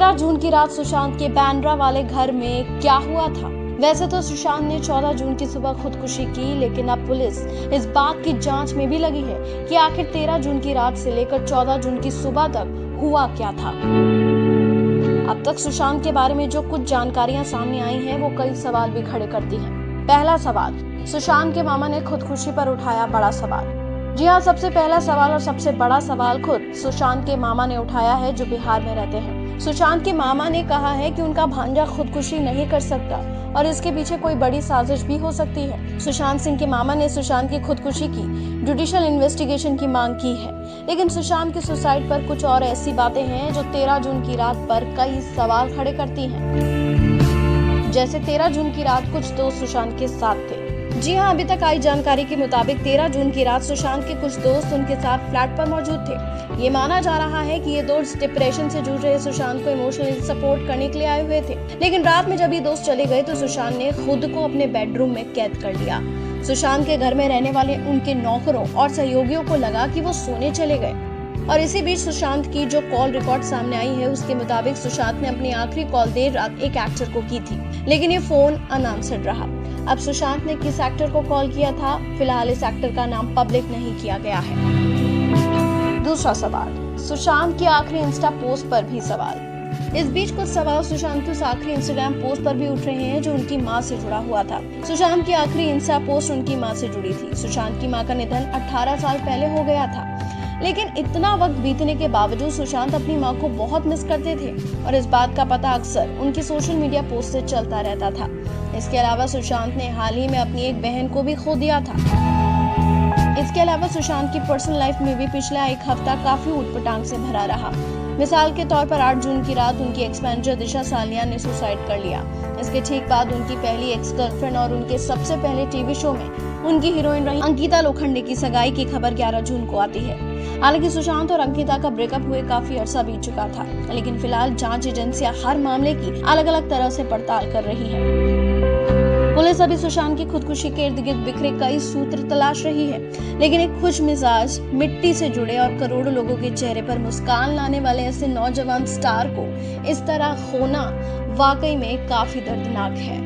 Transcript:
13 जून की रात सुशांत के बांद्रा वाले घर में क्या हुआ था? वैसे तो सुशांत ने 14 जून की सुबह खुदकुशी की, लेकिन अब पुलिस इस बात की जांच में भी लगी है कि आखिर 13 जून की रात से लेकर 14 जून की सुबह तक हुआ क्या था। अब तक सुशांत के बारे में जो कुछ जानकारियां सामने आई हैं, वो कई सवाल भी खड़े करती हैं। पहला सवाल, सुशांत के मामा ने खुदकुशी पर उठाया बड़ा सवाल। जी हाँ, सबसे पहला सवाल और सबसे बड़ा सवाल खुद सुशांत के मामा ने उठाया है, जो बिहार में रहते हैं। सुशांत के मामा ने कहा है कि उनका भांजा खुदकुशी नहीं कर सकता और इसके पीछे कोई बड़ी साजिश भी हो सकती है। सुशांत सिंह के मामा ने सुशांत की खुदकुशी की जुडिशियल इन्वेस्टिगेशन की मांग की है, लेकिन सुशांत के सुसाइड पर कुछ और ऐसी बातें हैं जो 13 जून की रात पर कई सवाल खड़े करती हैं। जैसे 13 जून की रात कुछ दोस्त सुशांत के साथ थे। जी हाँ, अभी तक आई जानकारी के मुताबिक 13 जून की रात सुशांत के कुछ दोस्त उनके साथ फ्लैट पर मौजूद थे। ये माना जा रहा है कि ये दोस्त डिप्रेशन से जूझ रहे सुशांत को इमोशनली सपोर्ट करने के लिए आए हुए थे, लेकिन रात में जब ये दोस्त चले गए तो सुशांत ने खुद को अपने बेडरूम में कैद कर लिया। सुशांत के घर में रहने वाले उनके नौकरों और सहयोगियों को लगा कि वो सोने चले गए, और इसी बीच सुशांत की जो कॉल रिकॉर्ड सामने आई है, उसके मुताबिक सुशांत ने अपनी आखिरी कॉल देर रात एक एक्टर को की थी, लेकिन ये फोन अनआंसर्ड रहा। अब सुशांत ने किस एक्टर को कॉल किया था, फिलहाल इस एक्टर का नाम पब्लिक नहीं किया गया है। दूसरा सवाल, सुशांत की आखिरी इंस्टा पोस्ट पर भी सवाल। इस बीच कुछ सवाल सुशांत के उस आखिरी इंस्टाग्राम पोस्ट पर भी उठ रहे हैं जो उनकी मां से जुड़ा हुआ था। सुशांत की आखिरी इंस्टा पोस्ट उनकी मां से जुड़ी थी। सुशांत की मां का निधन 18 साल पहले हो गया था, लेकिन इतना वक्त बीतने के बावजूद सुशांत अपनी मां को बहुत मिस करते थे, और इस बात का पता अक्सर उनकी सोशल मीडिया पोस्ट से चलता रहता था। इसके अलावा सुशांत ने हाल ही में अपनी एक बहन को भी खो दिया था। इसके अलावा सुशांत की पर्सनल लाइफ में भी पिछला एक हफ्ता काफी ऊटपटांग से भरा रहा। मिसाल के तौर पर 8 जून की रात उनकी एक्स मैनेजर दिशा सालिया ने सुसाइड कर लिया। इसके ठीक बाद उनकी पहली एक्स गर्लफ्रेंड और उनके सबसे पहले टीवी शो में उनकी हीरोइन रही अंकिता लोखंडे की सगाई की खबर 11 जून को आती है। हालांकि सुशांत और अंकिता का ब्रेकअप हुए काफी अरसा बीत चुका था, लेकिन फिलहाल जांच एजेंसियां हर मामले की अलग अलग तरह से पड़ताल कर रही है। पुलिस अभी सुशांत की खुदकुशी के इर्द गिर्द बिखरे कई सूत्र तलाश रही है, लेकिन एक खुश मिजाज, मिट्टी से जुड़े और करोड़ों लोगों के चेहरे पर मुस्कान लाने वाले ऐसे नौजवान स्टार को इस तरह खोना वाकई में काफी दर्दनाक है।